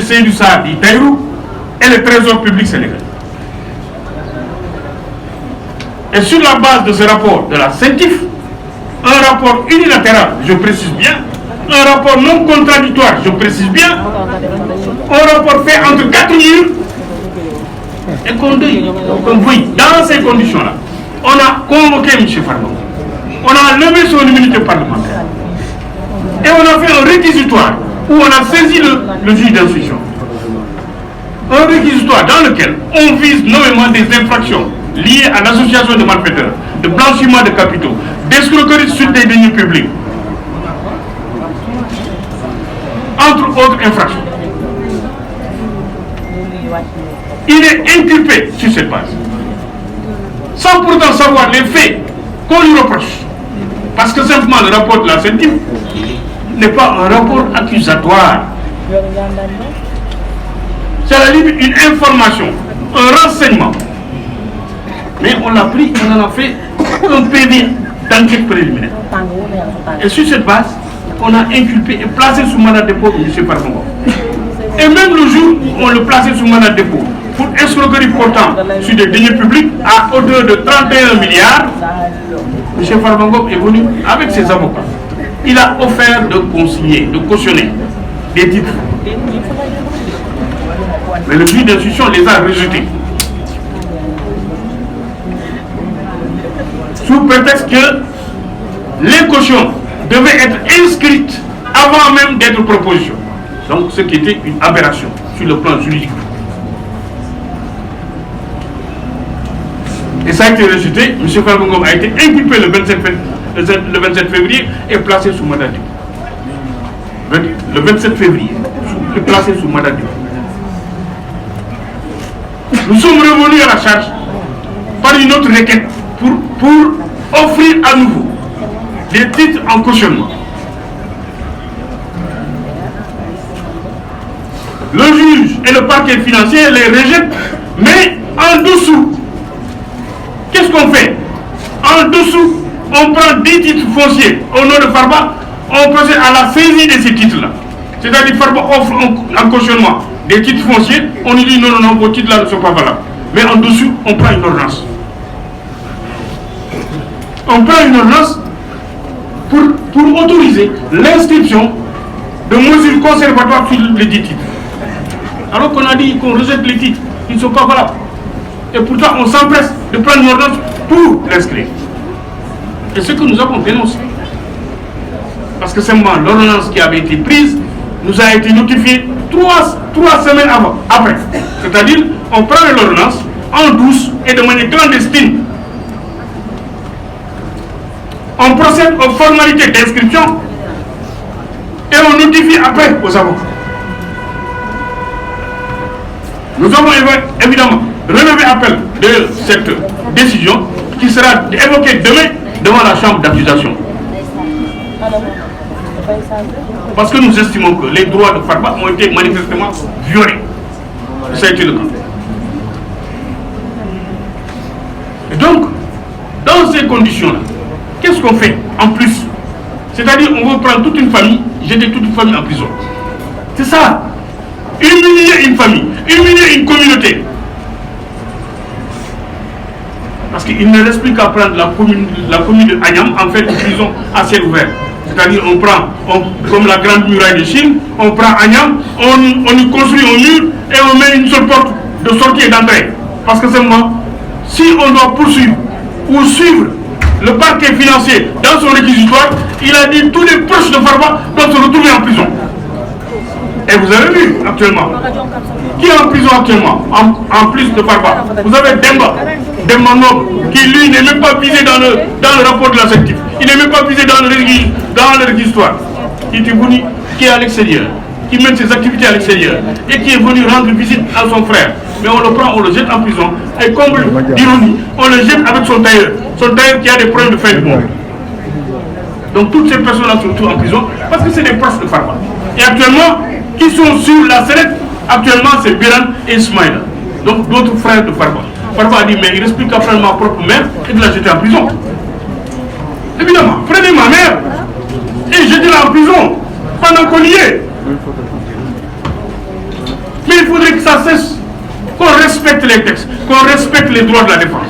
Seydou Sarr dit Taïrou et le trésor public sénégalais. Et sur la base de ce rapport de la CENTIF, un rapport unilatéral, je précise bien, un rapport non contradictoire, je précise bien, un rapport fait entre 4 murs et qu'on dit, dans ces conditions-là, on a convoqué M. Farba, on a levé son immunité parlementaire et on a fait un réquisitoire où on a saisi le juge d'instruction. Un réquisitoire dans lequel on vise nommément des infractions liées à l'association de malfaiteurs, de blanchiment de capitaux, d'escroquerie sur des deniers publics, entre autres infractions. Il est inculpé sur cette base, sans pourtant savoir les faits qu'on lui reproche. Parce que simplement le rapport de la CENTIF n'est pas un rapport accusatoire. C'est à la limite une information, un renseignement. Mais on l'a pris, on en a fait un PV d'enquête préliminaire. Et sur cette base, on a inculpé et placé sous mandat de dépôt M. Farba. Et même le jour où on le plaçait sous mandat de dépôt, pour escroquerie portant sur des deniers publics à hauteur de 31 milliards, M. Farba est venu avec ses avocats. Il a offert de consigner, de cautionner des titres. Mais le juge d'instruction les a rejetés. Sous prétexte que les cautions devaient être inscrites avant même d'être proposition. Donc ce qui était une aberration sur le plan juridique. Et ça a été rejeté. M. Farba a été inculpé le 27 février et placé sous mandat de dépôt. Le 27 février, placé sous mandat de dépôt. Nous sommes revenus à la charge par une autre requête pour offrir à nouveau des titres en cautionnement. Le juge et le parquet financier les rejettent, mais en dessous. Qu'est-ce qu'on fait? En dessous, on prend 10 titres fonciers au nom de Farba, on procède à la saisie de ces titres-là. C'est-à-dire Farba offre en cautionnement des titres fonciers, on lui dit non, vos titres-là ne sont pas valables. Mais en dessous, on prend une ordonnance. On prend une ordonnance pour autoriser l'inscription de mesures conservatoires sur les 10 titres. Alors qu'on a dit qu'on rejette les titres, ils ne sont pas valables. Et pourtant, on s'empresse de prendre une ordonnance pour l'inscrire. Et ce que nous avons dénoncé. Parce que simplement, l'ordonnance qui avait été prise nous a été notifiée 3 semaines après. C'est-à-dire, on prend l'ordonnance en douce et de manière clandestine. On procède aux formalités d'inscription et on notifie après aux avocats. Nous avons évidemment relevé appel de cette décision qui sera évoquée demain devant la chambre d'accusation. Parce que nous estimons que les droits de Farba ont été manifestement violés. Ça a été le cas. Et donc, dans ces conditions-là, qu'est-ce qu'on fait en plus? C'est-à-dire, on veut prendre toute une famille, jeter toute une famille en prison. C'est ça. Humilier une famille, humilier une communauté. Parce qu'il ne reste plus qu'à prendre la commune de Agnam, en fait, une prison à ciel ouvert. C'est-à-dire, on prend, comme la grande muraille de Chine, on prend Agnam, on y construit un mur et on met une seule porte de sortie et d'entrée. Parce que seulement, si on doit poursuivre ou suivre le parquet financier dans son réquisitoire, il a dit tous les proches de Farba doivent se retrouver en prison. Et vous avez vu actuellement, qui est en prison actuellement, en plus de Farba? Vous avez Demba Ngom, qui lui n'est même pas visé dans le rapport de la CENTIF. Il n'est même pas visé dans le réquisitoire. Qui est venu, qui est à l'extérieur, qui mène ses activités à l'extérieur, et qui est venu rendre visite à son frère. Mais on le prend, on le jette en prison, et comble d'ironie, on le jette avec son tailleur qui a des problèmes de fin du monde. Donc toutes ces personnes-là sont toutes en prison, parce que c'est des proches de Farba. Et actuellement, qui sont sur la sellette, actuellement c'est Biran et Ismaïla, donc d'autres frères de Farba. Farba a dit, mais il reste plus qu'à prendre ma propre mère et de la jeter en prison. Évidemment, prenez ma mère et jetez-la en prison pendant qu'on y est. respecte les textes, qu'on respecte les droits de la défense.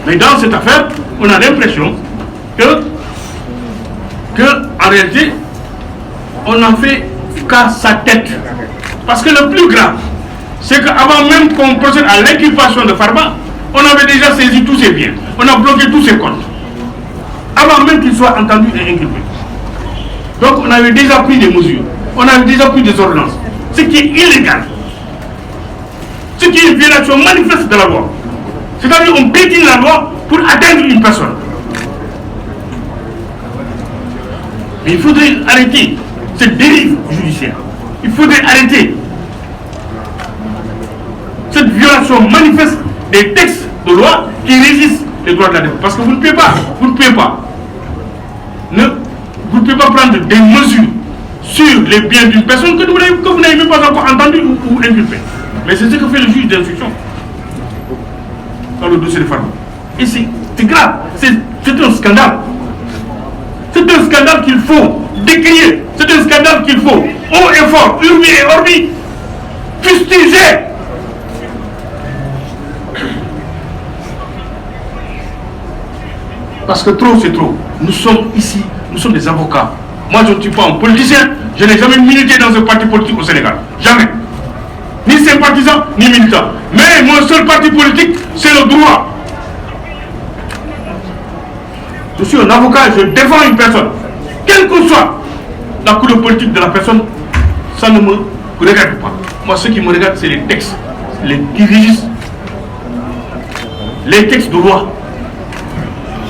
Mais dans cette affaire, on a l'impression que en réalité, on en fait qu'à sa tête. Parce que le plus grave, c'est qu'avant même qu'on procède à l'inculpation de Farba, on avait déjà saisi tous ses biens, on a bloqué tous ses comptes, avant même qu'il soit entendu et inculpé. Donc on avait déjà pris des mesures, on avait déjà pris des ordonnances, ce qui est illégal, ce qui est une violation manifeste de la loi. C'est-à-dire qu'on piétine la loi pour atteindre une personne. Mais il faudrait arrêter cette dérive judiciaire. Il faudrait arrêter cette violation manifeste des textes de loi qui régissent les droits de la défense. Parce que vous ne pouvez pas, vous ne pouvez pas prendre des mesures sur les biens d'une personne que vous n'avez même pas encore entendu ou inculpé. Mais c'est ce que fait le juge d'instruction dans le dossier de Farba. Et c'est grave, c'est un scandale. C'est un scandale qu'il faut décrier, c'est un scandale qu'il faut haut et fort, urbi et orbi, fustiger. Parce que trop c'est trop. Nous sommes ici, nous sommes des avocats. Moi je ne suis pas un politicien, je n'ai jamais milité dans un parti politique au Sénégal. Jamais. Ni sympathisant, ni militant. Mais mon seul parti politique, c'est le droit. Je suis un avocat, je défends une personne. Quelle que soit la couleur politique de la personne, ça ne me regarde pas. Moi, ce qui me regarde, c'est les textes qui régissent les textes de loi,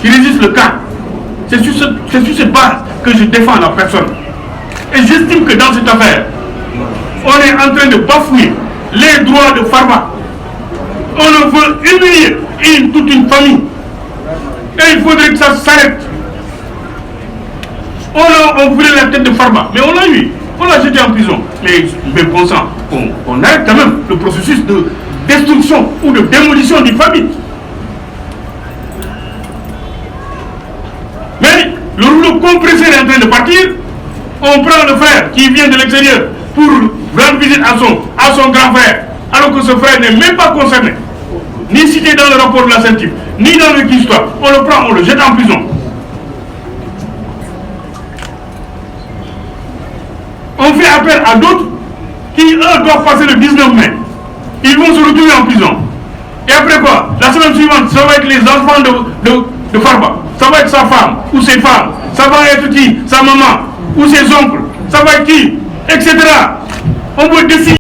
qui régissent le cas. C'est sur cette base que je défends la personne. Et j'estime que dans cette affaire, on est en train de bafouer les droits de Farba. On veut humilier toute une famille. Et il faudrait que ça s'arrête. On voulait la tête de Farba, mais on l'a eu. On l'a jeté en prison. Mais bon sang, on arrête quand même le processus de destruction ou de démolition d'une famille. Mais le rouleau compresseur est en train de partir. On prend le frère qui vient de l'extérieur pour rendre visite à son grand frère, alors que ce frère n'est même pas concerné, ni cité dans le rapport de la CENTIF, ni dans le histoire. On le prend, on le jette en prison. On fait appel à d'autres qui, eux, doivent passer le 19 mai. Ils vont se retrouver en prison. Et après quoi? La semaine suivante, ça va être les enfants de Farba. Ça va être sa femme ou ses femmes. Ça va être qui? Sa maman ou ses oncles. Ça va être qui? Etc. On peut décider.